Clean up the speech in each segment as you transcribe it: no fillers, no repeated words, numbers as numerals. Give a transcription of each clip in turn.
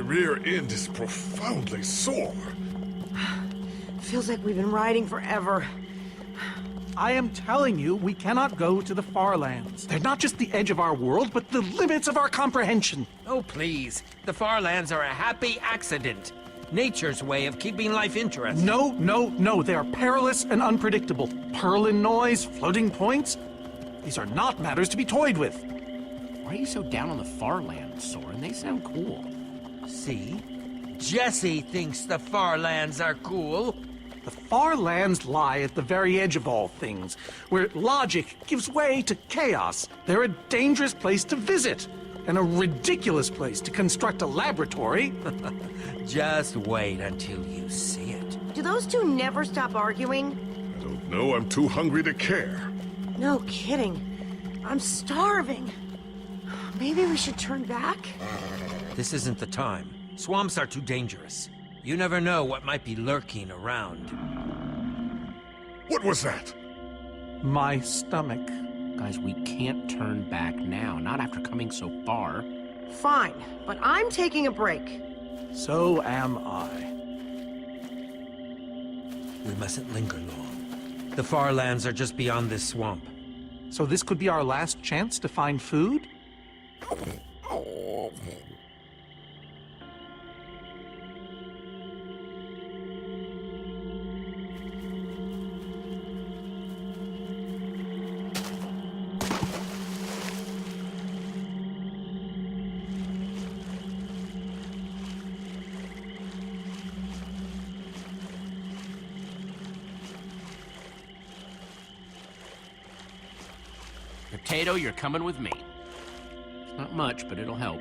rear end is profoundly sore. Feels like we've been riding forever. I am telling you, we cannot go to the far lands. They're not just the edge of our world, but the limits of our comprehension. Oh, please. The far lands are a happy accident. Nature's way of keeping life interesting. No, no, no. They are perilous and unpredictable. Purlin noise, floating points. These are not matters to be toyed with. Why are you so down on the far lands, Soren? They sound cool. See? Jesse thinks the far lands are cool. The far lands lie at the very edge of all things, where logic gives way to chaos. They're a dangerous place to visit, and a ridiculous place to construct a laboratory. Just wait until you see it. Do those two never stop arguing? I don't know, I'm too hungry to care. No kidding. I'm starving. Maybe we should turn back? This isn't the time. Swamps are too dangerous. You never know what might be lurking around. What was that? My stomach. Guys, we can't turn back now, not after coming so far. Fine, but I'm taking a break. So am I. We mustn't linger long. The far lands are just beyond this swamp. So this could be our last chance to find food? Potato, you're coming with me. It's not much, but it'll help.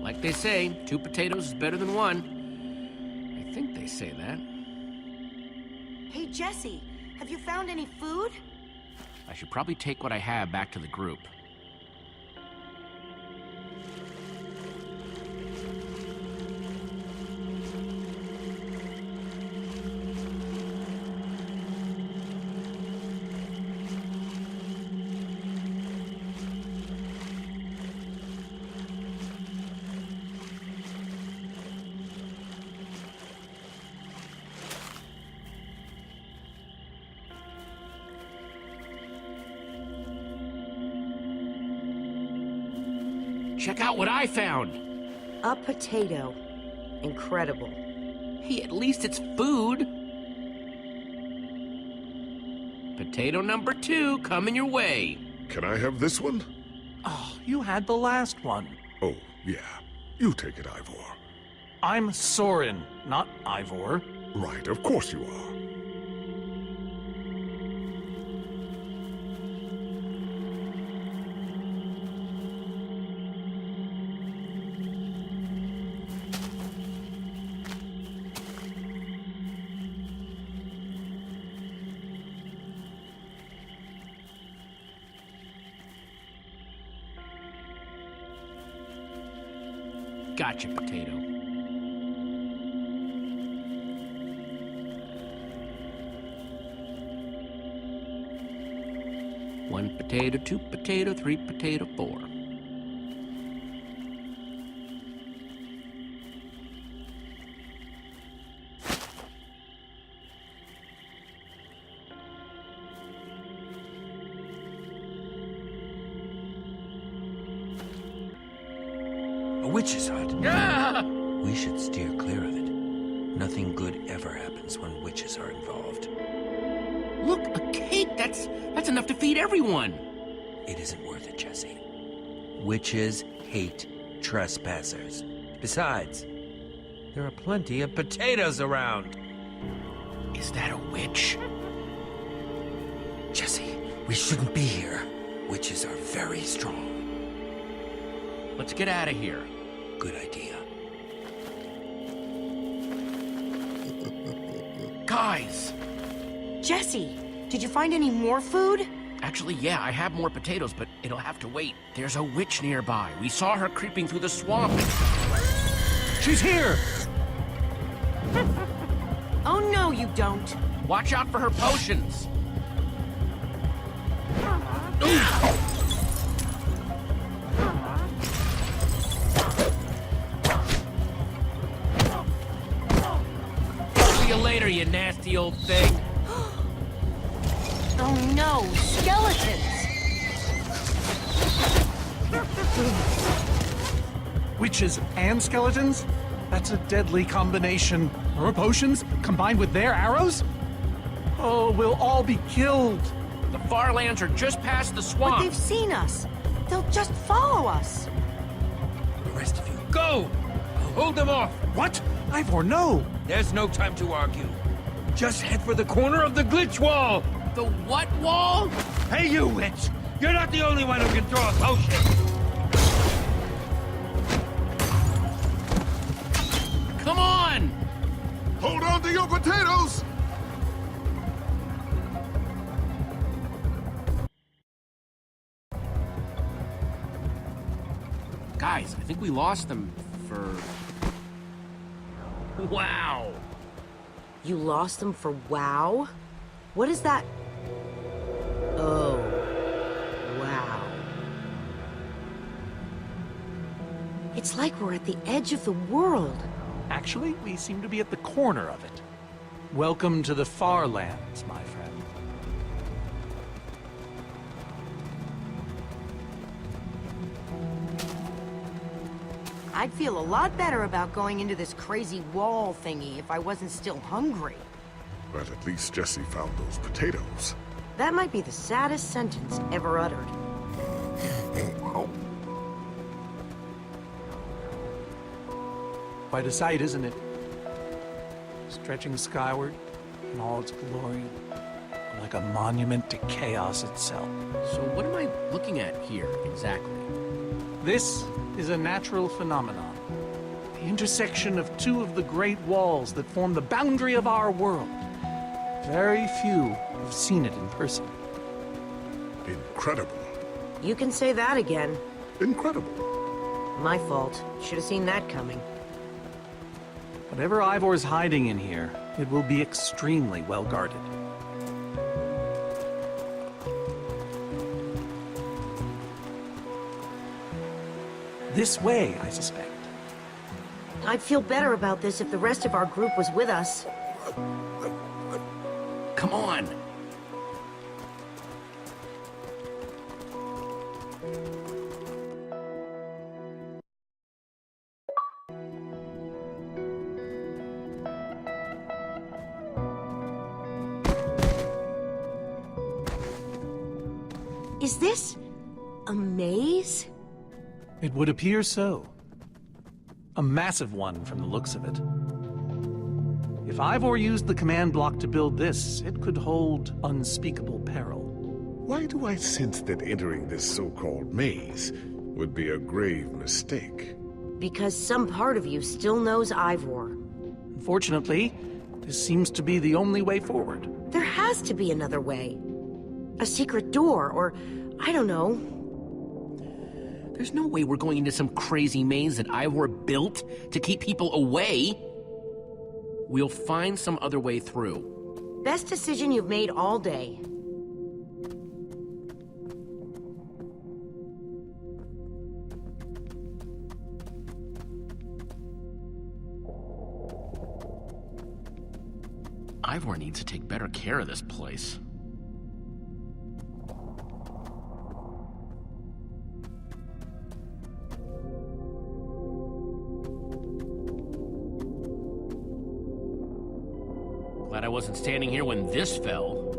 Like they say, 2 potatoes is better than 1. I think they say that. Hey, Jesse, have you found any food? I should probably take what I have back to the group. Check out what I found! A potato. Incredible. Hey, at least it's food! Potato number 2 coming your way. Can I have this one? Oh, you had the last one. Oh, yeah. You take it, Ivor. I'm Soren, not Ivor. Right, of course you are. Gotcha, potato. One potato, 2 potato, 3 potato, 4. A witch's hut. Ah! We should steer clear of it. Nothing good ever happens when witches are involved. Look, a cake! That's enough to feed everyone! It isn't worth it, Jesse. Witches hate trespassers. Besides, there are plenty of potatoes around. Is that a witch? Jesse, we shouldn't be here. Witches are very strong. Let's get out of here. Good idea. Guys! Jesse, did you find any more food? Actually, yeah, I have more potatoes, but it'll have to wait. There's a witch nearby. We saw her creeping through the swamp. She's here! Oh no, you don't. Watch out for her potions. See you later, you nasty old thing. Oh no, skeletons! Witches and skeletons? That's a deadly combination. Her potions combined with their arrows? Oh, we'll all be killed. The Farlands are just past the But swamp. they've seen us. They'll just follow us. The rest of you, go! I'll hold them off. What? Ivor, no! There's no time to argue. Just head for the corner of the glitch wall. The what wall? Hey, you witch! You're not the only one who can throw a potion. Come on! Hold on to your potatoes! Guys, I think we lost them for... Wow! You lost them for WoW? What is that? Oh. Wow. It's like we're at the edge of the world. Actually, we seem to be at the corner of it. Welcome to the Farlands, my friend. I'd feel a lot better about going into this crazy wall thingy if I wasn't still hungry. But at least Jesse found those potatoes. That might be the saddest sentence ever uttered. Quite a sight, isn't it? Stretching skyward in all its glory, like a monument to chaos itself. So what am I looking at here, exactly? This is a natural phenomenon. The intersection of two of the great walls that form the boundary of our world. Very few have seen it in person. Incredible. You can say that again. Incredible. My fault. Should have seen that coming. Whatever Ivor's hiding in here, it will be extremely well guarded. This way, I suspect. I'd feel better about this if the rest of our group was with us. Come on! Is this a maze? It would appear so. A massive one from the looks of it. If Ivor used the command block to build this, it could hold unspeakable peril. Why do I sense that entering this so-called maze would be a grave mistake? Because some part of you still knows Ivor. Unfortunately, this seems to be the only way forward. There has to be another way. A secret door, or I don't know. There's no way we're going into some crazy maze that Ivor built to keep people away. We'll find some other way through. Best decision you've made all day. Ivor needs to take better care of this place. Glad I wasn't standing here when this fell.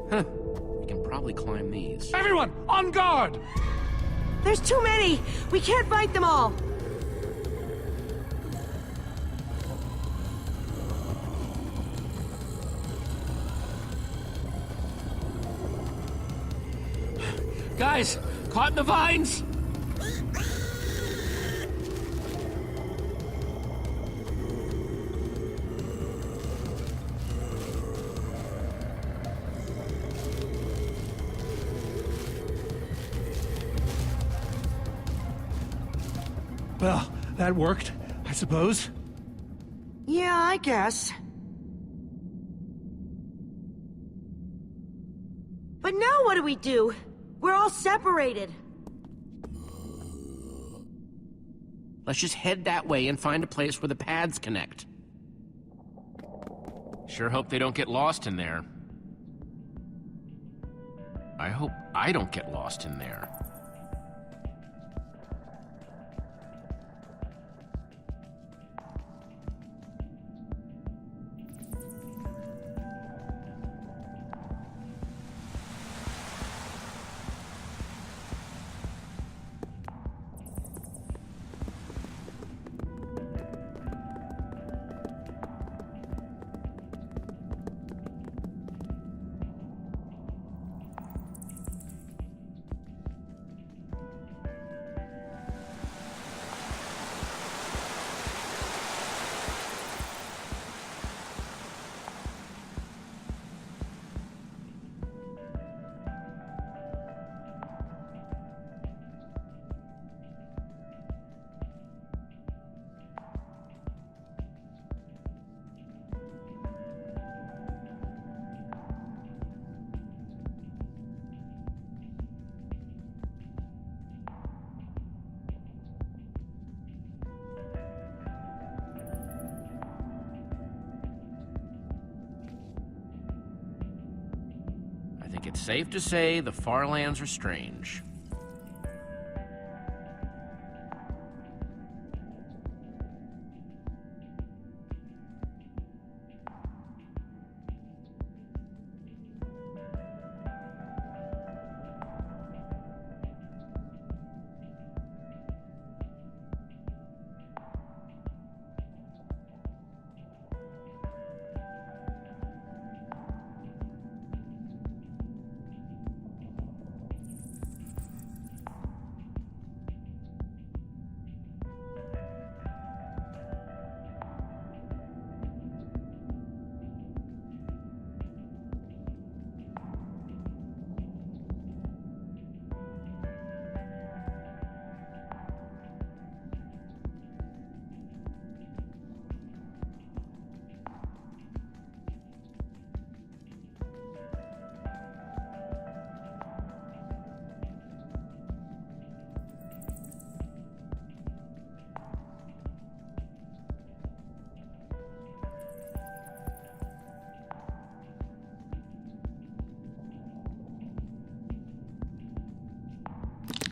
Huh. We can probably climb these. Everyone, on guard! There's too many! We can't fight them all! Guys, caught in the vines! Well, that worked, I suppose. Yeah, I guess. But now what do we do? We're all separated. Let's just head that way and find a place where the paths connect. Sure hope they don't get lost in there. I hope I don't get lost in there. I think it's safe to say the far lands are strange.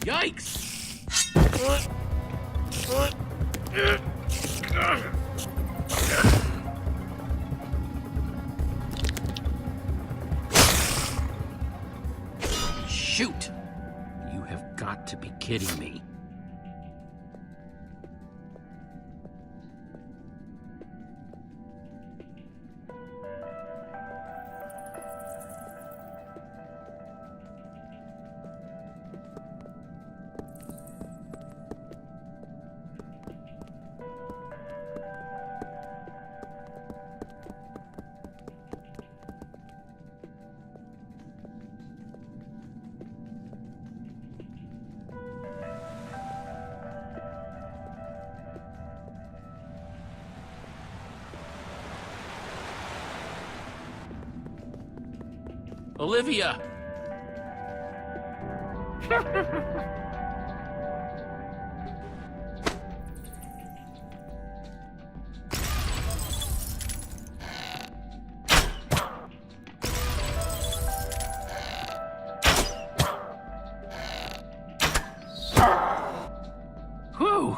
Yikes! Shoot! You have got to be kidding me. Olivia! Whew!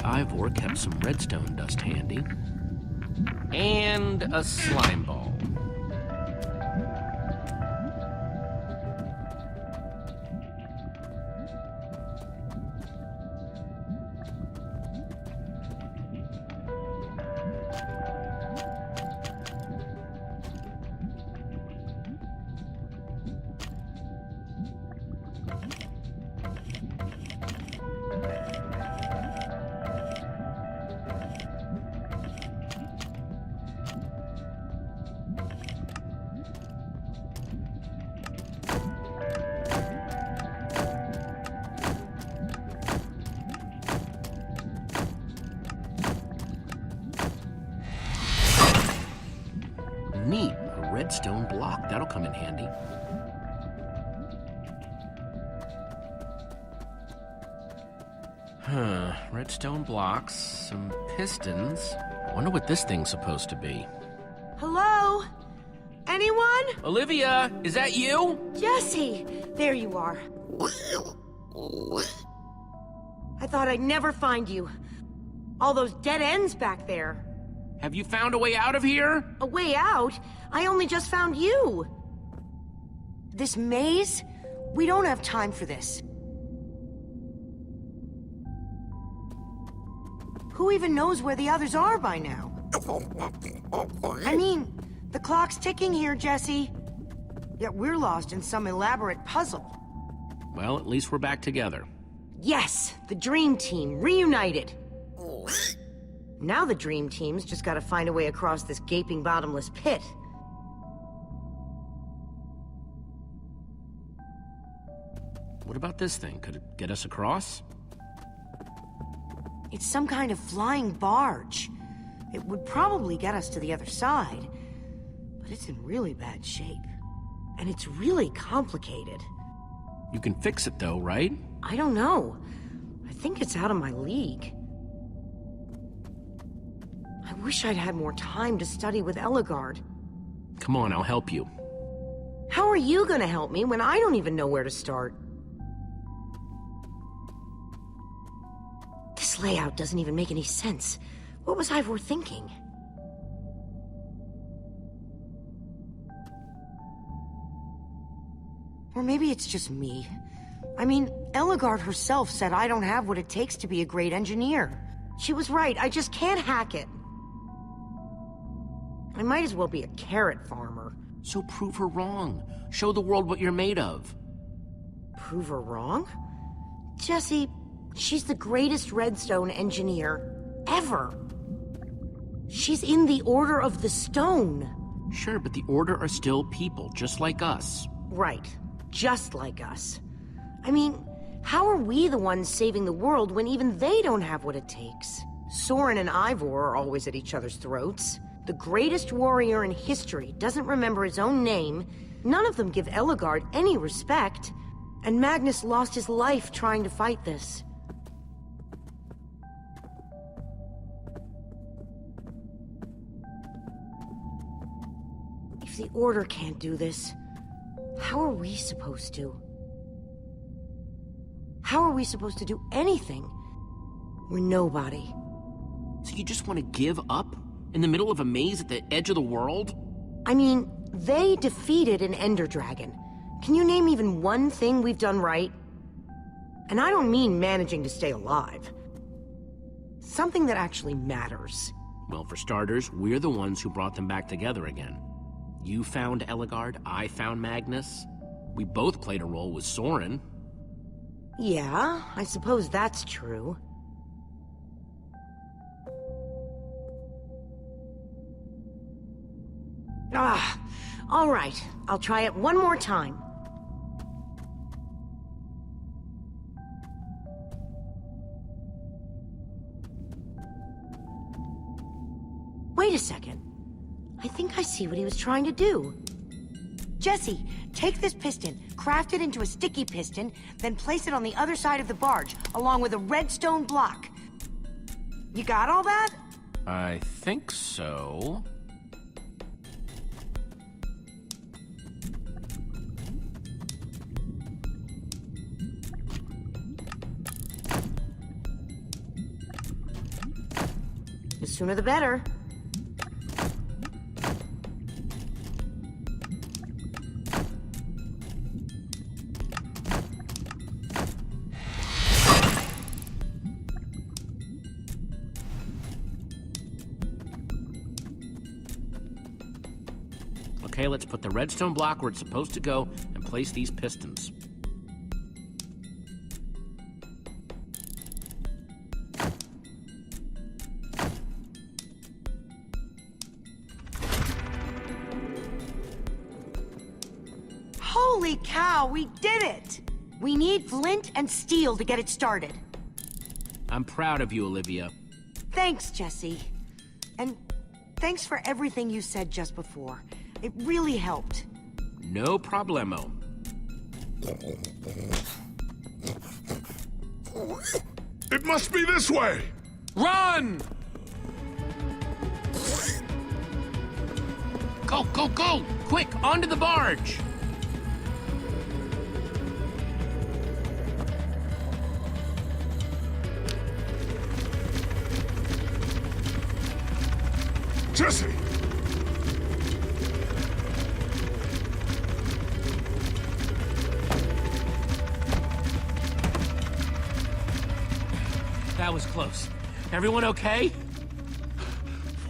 Ivor kept some redstone dust handy. And a slime ball. Neat, a redstone block. That'll come in handy. Huh, redstone blocks, some pistons. I wonder what this thing's supposed to be. Hello? Anyone? Olivia, is that you? Jesse! There you are. I thought I'd never find you. All those dead ends back there. Have you found a way out of here? A way out? I only just found you. This maze? We don't have time for this. Who even knows where the others are by now? I mean, the clock's ticking here, Jesse. Yet we're lost in some elaborate puzzle. Well, at least we're back together. Yes, the Dream Team, reunited. Now the Dream Team's just gotta find a way across this gaping bottomless pit. What about this thing? Could it get us across? It's some kind of flying barge. It would probably get us to the other side, but it's in really bad shape. And it's really complicated. You can fix it though, right? I don't know. I think it's out of my league. I wish I'd had more time to study with Ellegard. Come on, I'll help you. How are you gonna help me when I don't even know where to start? This layout doesn't even make any sense. What was Ivor thinking? Or maybe it's just me. I mean, Ellegard herself said I don't have what it takes to be a great engineer. She was right, I just can't hack it. I might as well be a carrot farmer. So prove her wrong. Show the world what you're made of. Prove her wrong? Jesse, she's the greatest redstone engineer ever. She's in the Order of the Stone. Sure, but the Order are still people, just like us. Right, just like us. I mean, how are we the ones saving the world when even they don't have what it takes? Soren and Ivor are always at each other's throats. The greatest warrior in history doesn't remember his own name. None of them give Ellegard any respect. And Magnus lost his life trying to fight this. If the Order can't do this, how are we supposed to? How are we supposed to do anything? We're nobody. So you just want to give up? In the middle of a maze at the edge of the world? I mean, they defeated an Enderdragon. Can you name even one thing we've done right? And I don't mean managing to stay alive. Something that actually matters. Well, for starters, we're the ones who brought them back together again. You found Ellegard, I found Magnus. We both played a role with Soren. Yeah, I suppose that's true. All right. I'll try it one more time. Wait a second. I think I see what he was trying to do. Jesse, take this piston, craft it into a sticky piston, then place it on the other side of the barge, along with a redstone block. You got all that? I think so. The sooner the better. Okay, let's put the redstone block where it's supposed to go and place these pistons. Holy cow, we did it! We need flint and steel to get it started. I'm proud of you, Olivia. Thanks, Jesse. And thanks for everything you said just before. It really helped. No problemo. It must be this way! Run! Go, go, go! Quick, onto the barge! Jesse! That was close. Everyone okay?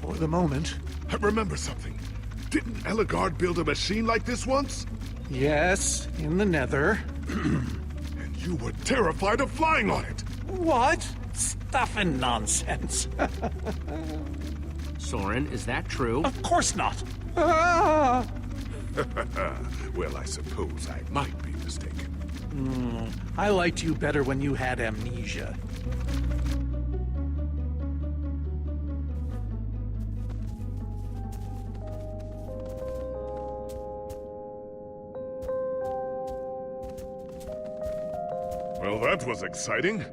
For the moment. I remember something. Didn't Ellegard build a machine like this once? Yes, in the nether. And you were terrified of flying on it! What? Stuff and nonsense. Soren, is that true? Of course not. Ah! Well, I suppose I might be mistaken. I liked you better when you had amnesia. Well, that was exciting.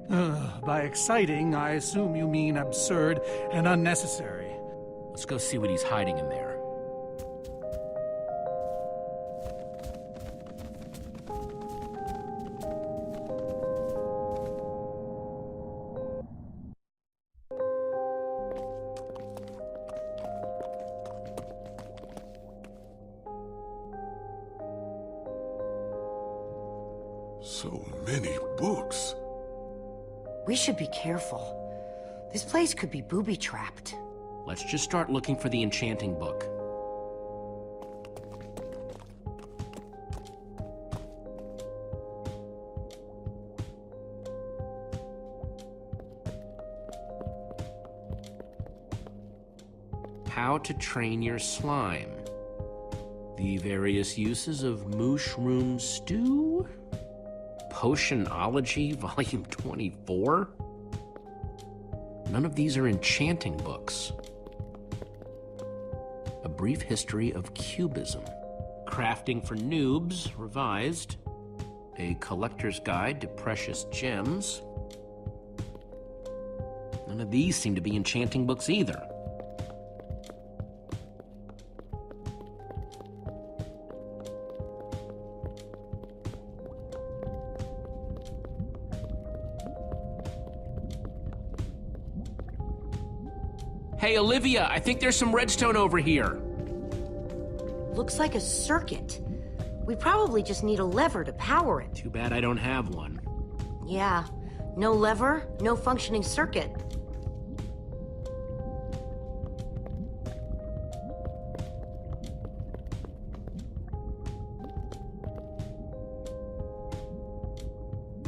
By exciting, I assume you mean absurd and unnecessary. Let's go see what he's hiding in there. So many books. We should be careful. This place could be booby-trapped. Let's just start looking for the enchanting book. How to train your slime. The various uses of mushroom stew? Potionology, Volume 24? None of these are enchanting books. A Brief History of Cubism. Crafting for Noobs, revised. A Collector's Guide to Precious Gems. None of these seem to be enchanting books either. Hey, Olivia, I think there's some redstone over here. Looks like a circuit. We probably just need a lever to power it. Too bad I don't have one. Yeah, no lever, no functioning circuit.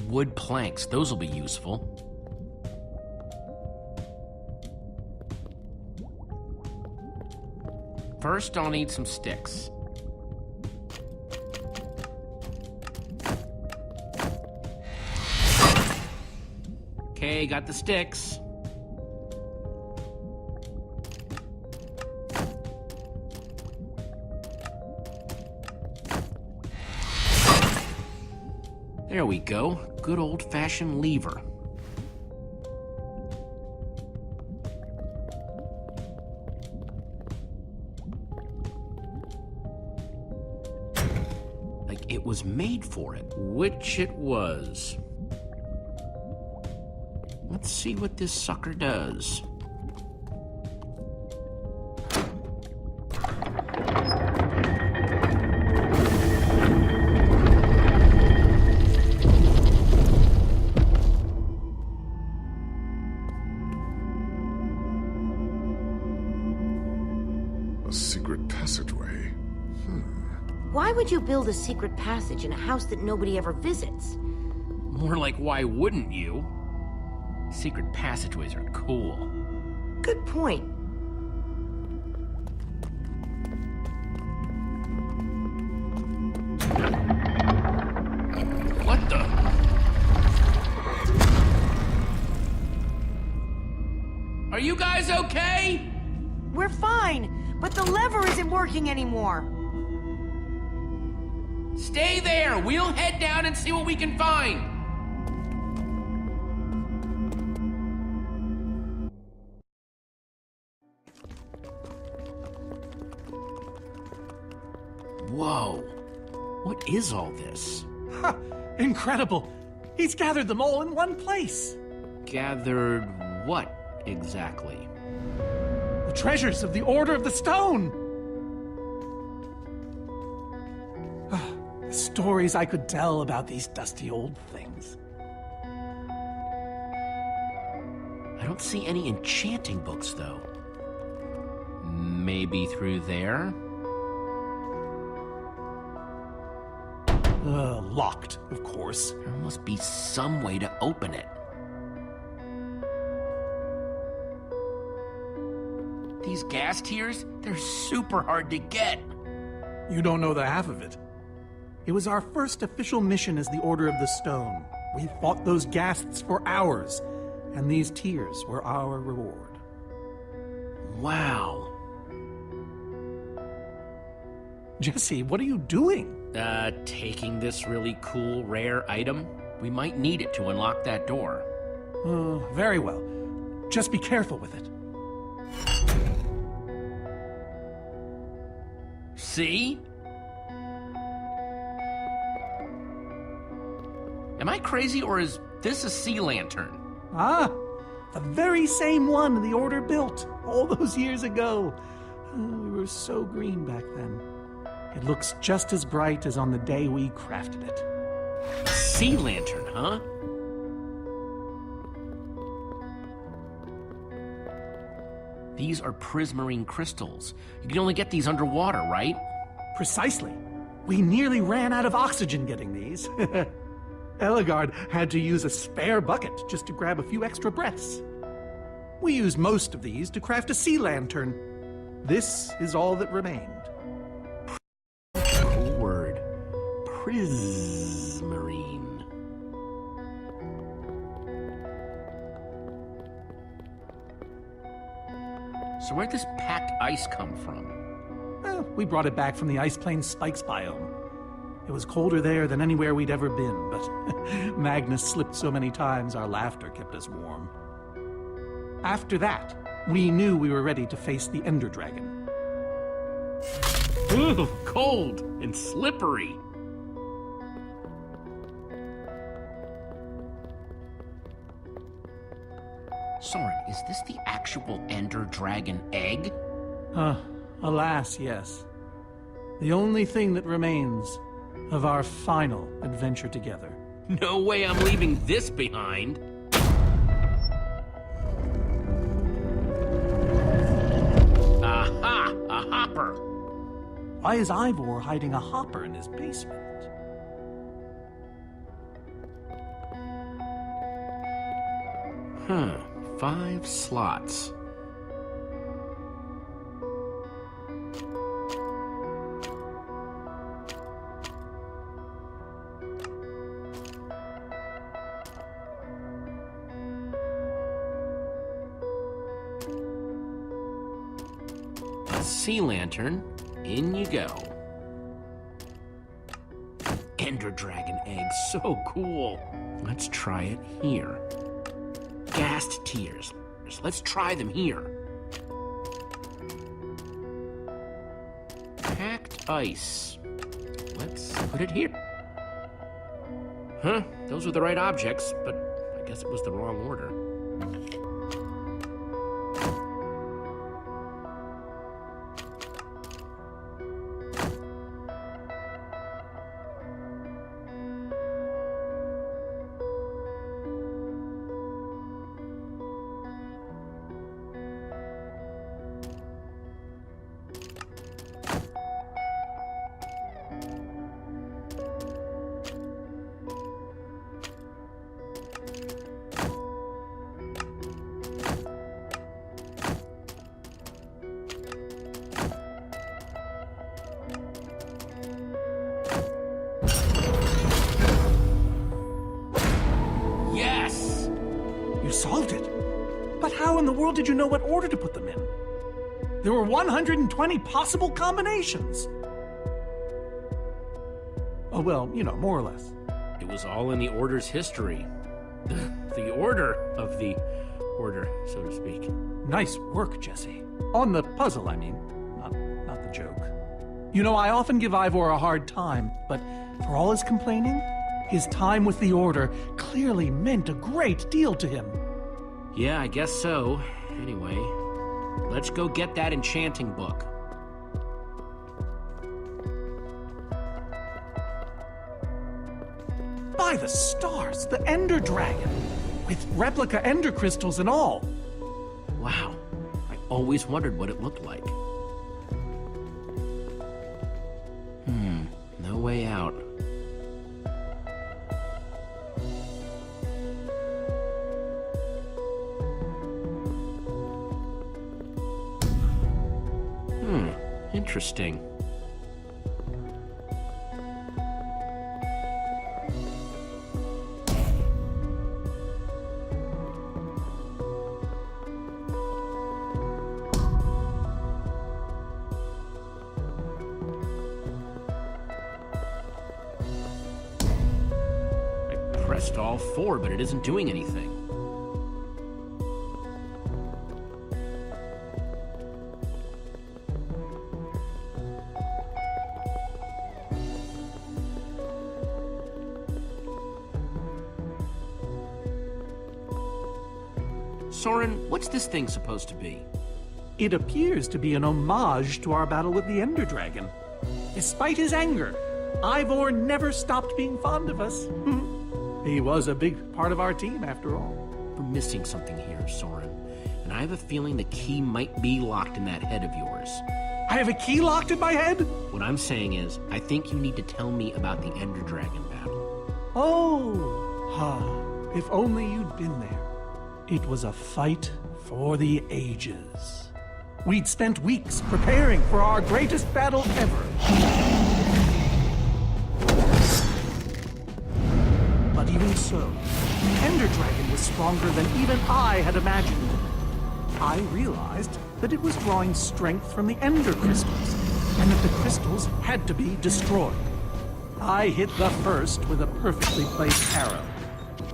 Wood planks, those will be useful. First, I'll need some sticks. Okay, got the sticks. There we go. Good old-fashioned lever. Like it was made for it, which it was. Let's see what this sucker does. A secret passageway. Why would you build a secret passage in a house that nobody ever visits? More like, why wouldn't you? Secret passageways are cool. Good point. What the? Are you guys okay? We're fine, but the lever isn't working anymore. Stay there! We'll head down and see what we can find! Whoa. What is all this? Ha! Incredible! He's gathered them all in one place. Gathered what exactly? The treasures of the Order of the Stone! The stories I could tell about these dusty old things. I don't see any enchanting books, though. Maybe through there? Locked, of course. There must be some way to open it. These gas tiers, they're super hard to get. You don't know the half of it. It was our first official mission as the Order of the Stone. We fought those ghasts for hours, and these tears were our reward. Wow. Jesse, what are you doing? Taking this really cool, rare item. We might need it to unlock that door. Very well. Just be careful with it. See? Am I crazy, or is this a sea lantern? Ah, the very same one the Order built all those years ago. We were so green back then. It looks just as bright as on the day we crafted it. A sea lantern, huh? These are prismarine crystals. You can only get these underwater, right? Precisely. We nearly ran out of oxygen getting these. Eligard had to use a spare bucket just to grab a few extra breaths. We used most of these to craft a sea lantern. This is all that remained. Cool word. Prismarine. So where'd this packed ice come from? Well, we brought it back from the Ice Plains Spikes biome. It was colder there than anywhere we'd ever been, but Magnus slipped so many times our laughter kept us warm. After that, we knew we were ready to face the Enderdragon. Ooh, cold and slippery. Soren, is this the actual Enderdragon egg? Alas, yes. The only thing that remains of our final adventure together. No way I'm leaving this behind. Aha! A hopper! Why is Ivor hiding a hopper in his basement? Huh. 5 slots. A sea lantern. In you go. Enderdragon egg. So cool. Let's try it here. Ghast tears. Let's try them here. Packed ice. Let's put it here. Huh, those were the right objects, but I guess it was the wrong order. the world did you know what order to put them in? There were 120 possible combinations. Oh, well, you know, more or less. It was all in the Order's history. The order of the Order, so to speak. Nice work, Jesse. On the puzzle, I mean. Not the joke. You know, I often give Ivor a hard time, but for all his complaining, his time with the Order clearly meant a great deal to him. Yeah, I guess so. Anyway, let's go get that enchanting book. By the stars, the Enderdragon, with replica Ender crystals and all. Wow, I always wondered what it looked like. No way out. Interesting. I pressed all four, but it isn't doing anything. Soren, what's this thing supposed to be? It appears to be an homage to our battle with the Enderdragon. Despite his anger, Ivor never stopped being fond of us. He was a big part of our team, after all. We're missing something here, Soren. And I have a feeling the key might be locked in that head of yours. I have a key locked in my head? What I'm saying is, I think you need to tell me about the Enderdragon battle. Oh, if only you'd been there. It was a fight for the ages. We'd spent weeks preparing for our greatest battle ever. But even so, the Enderdragon was stronger than even I had imagined. I realized that it was drawing strength from the Ender crystals, and that the crystals had to be destroyed. I hit the first with a perfectly placed arrow.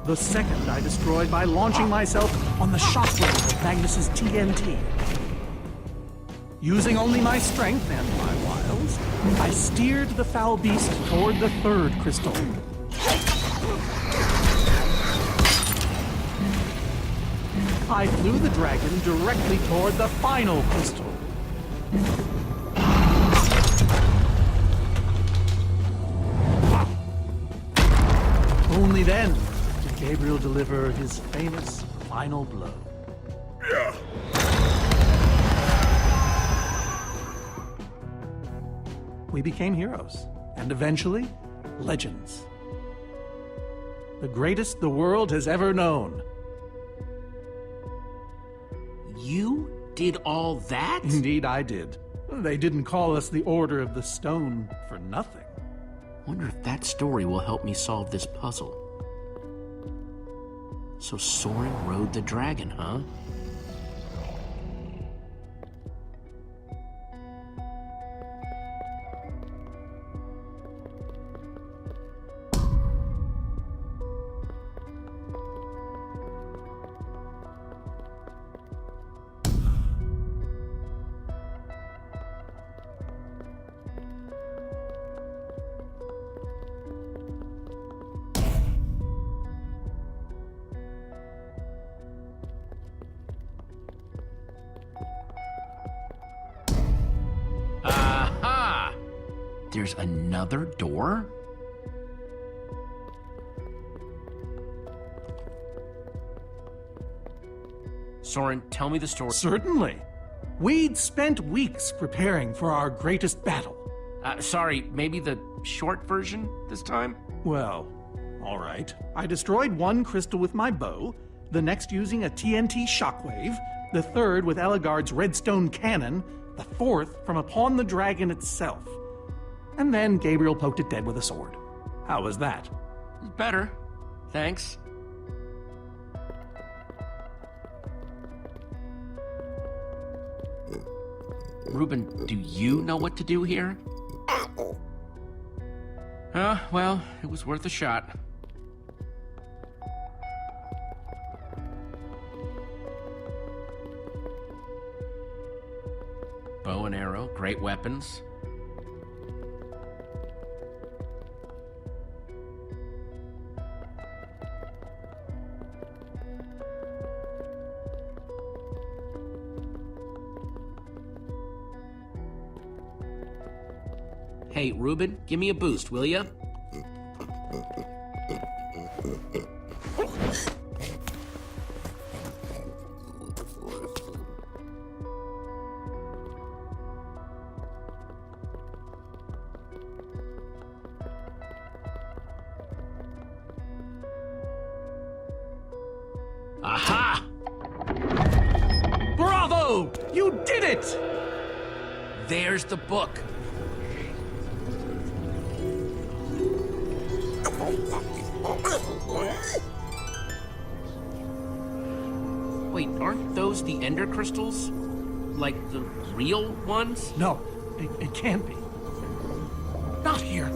The second I destroyed by launching myself on the shockwave of Magnus's TNT. Using only my strength and my wiles, I steered the foul beast toward the third crystal. I flew the dragon directly toward the final crystal. Only then did Gabriel deliver his famous final blow. Yeah. We became heroes, and eventually, legends. The greatest the world has ever known. You did all that? Indeed, I did. They didn't call us the Order of the Stone for nothing. Wonder if that story will help me solve this puzzle. So Soren rode the dragon, huh? Aha! There's another door? Soren, tell me the story. Certainly. We'd spent weeks preparing for our greatest battle. Sorry, maybe the short version this time? Well, all right. I destroyed one crystal with my bow, the next using a TNT shockwave, the third with Ellegaard's redstone cannon, the fourth from upon the dragon itself. And then Gabriel poked it dead with a sword. How was that? Better. Thanks. Reuben, do you know what to do here? Well, it was worth a shot. Bow and arrow, great weapons. Hey, Reuben, give me a boost, will ya? Aha! Bravo! You did it! There's the book. Wait, aren't those the ender crystals? Like the real ones? No, it can't be. Not here.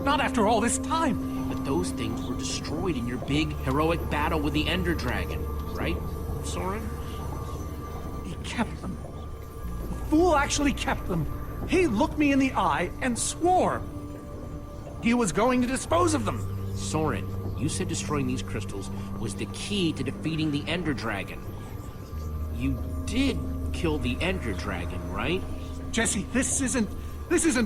Not after all this time. But those things were destroyed in your big, heroic battle with the Enderdragon, right, Soren? He kept them. The fool actually kept them. He looked me in the eye and swore he was going to dispose of them. Soren, you said destroying these crystals was the key to defeating the Enderdragon. You did kill the Enderdragon, right? Jesse, this isn't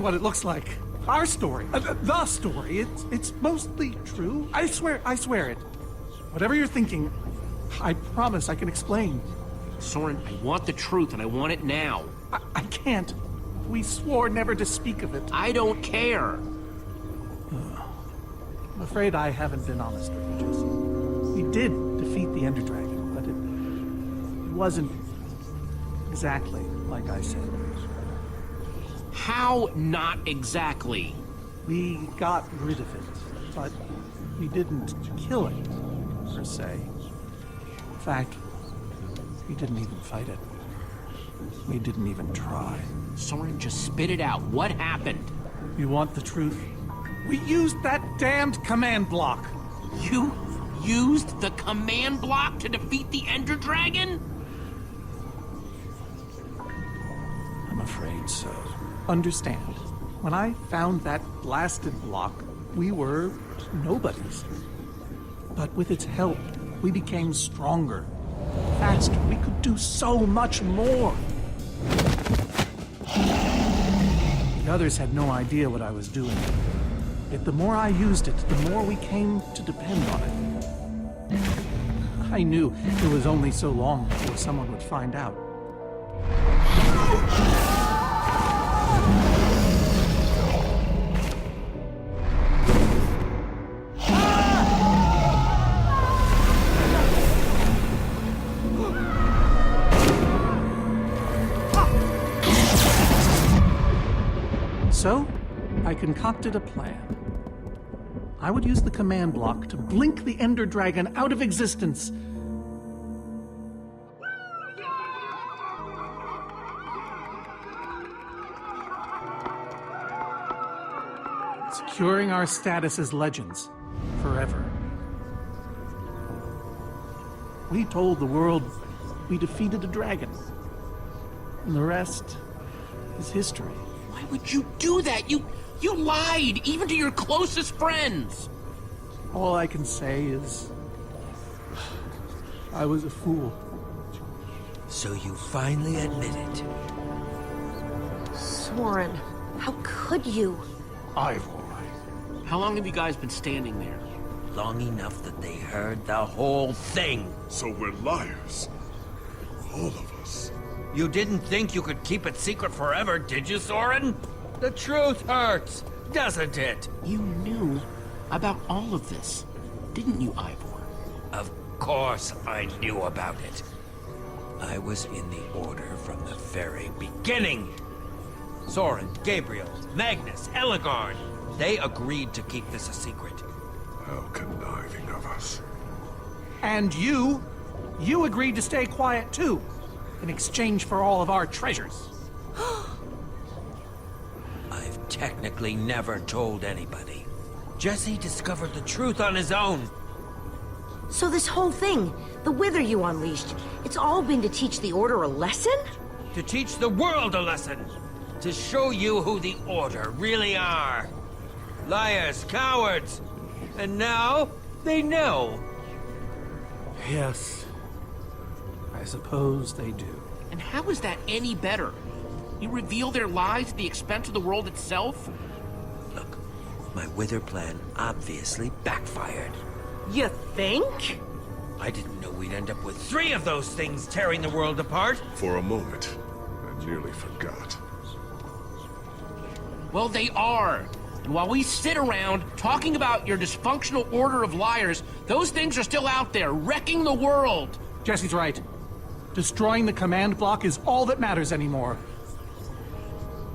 what it looks like. Our story, the story, it's mostly true. I swear it. Whatever you're thinking, I promise I can explain. Soren, I want the truth and I want it now. I can't. We swore never to speak of it. I don't care. I'm afraid I haven't been honest with you, Jesse. We did defeat the Enderdragon, but it wasn't exactly like I said. How not exactly? We got rid of it, but we didn't kill it, per se. In fact, we didn't even fight it. We didn't even try. Soren, just spit it out. What happened? You want the truth? We used that damned command block. You used the command block to defeat the Enderdragon? I'm afraid so. Understand, when I found that blasted block, we were nobodies. But with its help, we became stronger, faster. We could do so much more. The others had no idea what I was doing. Yet the more I used it, the more we came to depend on it. I knew it was only so long before someone would find out. So, I concocted a plan. I would use the command block to blink the Enderdragon out of existence. Securing our status as legends forever. We told the world we defeated a dragon. And the rest is history. Why would you do that? You lied, even to your closest friends. All I can say is, I was a fool. So you finally admit it. Soren, how could you? Ivor. How long have you guys been standing there? Long enough that they heard the whole thing. So we're liars. All of us. You didn't think you could keep it secret forever, did you, Soren? The truth hurts, doesn't it? You knew about all of this, didn't you, Ivor? Of course I knew about it. I was in the Order from the very beginning. Soren, Gabriel, Magnus, Ellegaard, they agreed to keep this a secret. How conniving of us. And you agreed to stay quiet too. in exchange for all of our treasures. I've technically never told anybody. Jesse discovered the truth on his own. So this whole thing, the Wither you unleashed, it's all been to teach the Order a lesson? To teach the world a lesson. To show you who the Order really are. Liars, cowards. And now, they know. Yes. I suppose they do. And how is that any better? You reveal their lies at the expense of the world itself? Look, my Wither plan obviously backfired. You think? I didn't know we'd end up with 3 of those things tearing the world apart. For a moment, I nearly forgot. Well, they are. And while we sit around talking about your dysfunctional order of liars, those things are still out there, wrecking the world. Jesse's right. Destroying the command block is all that matters anymore.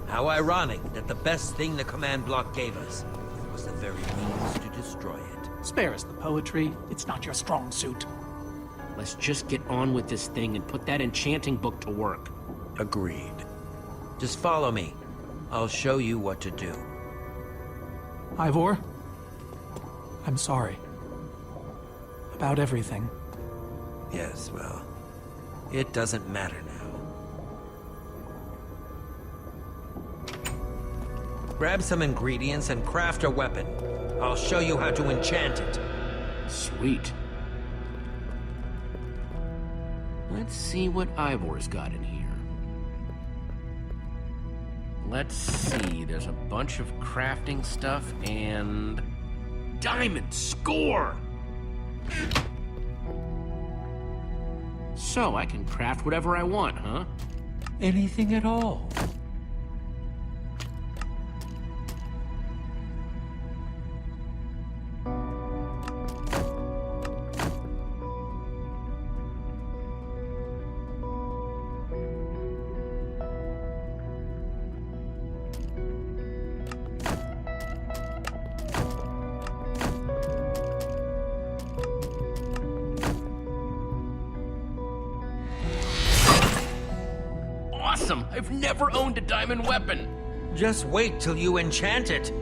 How ironic that the best thing the command block gave us was the very means to destroy it. Spare us the poetry. It's not your strong suit. Let's just get on with this thing and put that enchanting book to work. Agreed. Just follow me. I'll show you what to do. Ivor, I'm sorry. About everything. Yes, well, it doesn't matter now. Grab some ingredients and craft a weapon. I'll show you how to enchant it. Sweet. Let's see what Ivor's got in here. Let's see, there's a bunch of crafting stuff and... Diamond! Score! So, I can craft whatever I want, huh? Anything at all. Awesome! I've never owned a diamond weapon! Just wait till you enchant it.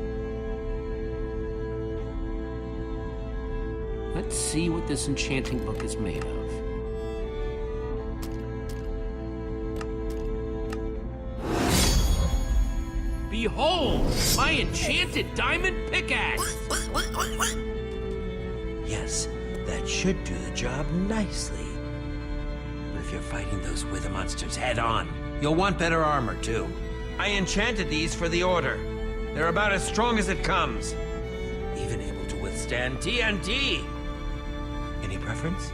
Let's see what this enchanting book is made of. Behold, my enchanted diamond pickaxe! Yes, that should do the job nicely. But if you're fighting those Wither monsters head on, you'll want better armor, too. I enchanted these for the Order. They're about as strong as it comes. Even able to withstand TNT. Any preference?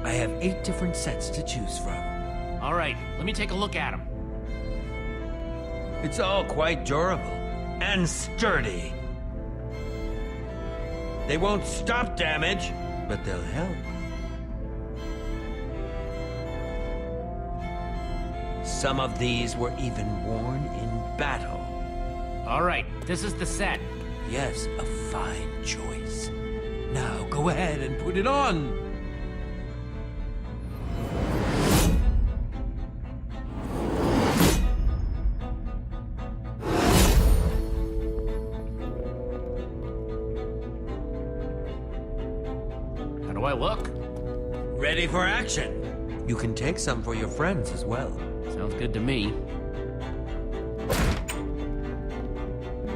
I have 8 different sets to choose from. All right, let me take a look at them. It's all quite durable and sturdy. They won't stop damage, but they'll help. Some of these were even worn in battle. All right, this is the set. Yes, a fine choice. Now go ahead and put it on. How do I look? Ready for action. You can take some for your friends as well. Sounds good to me.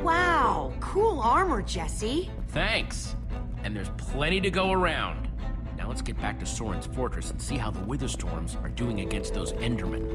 Wow, cool armor, Jesse. Thanks. And there's plenty to go around. Now let's get back to Soren's fortress and see how the Witherstorms are doing against those Endermen.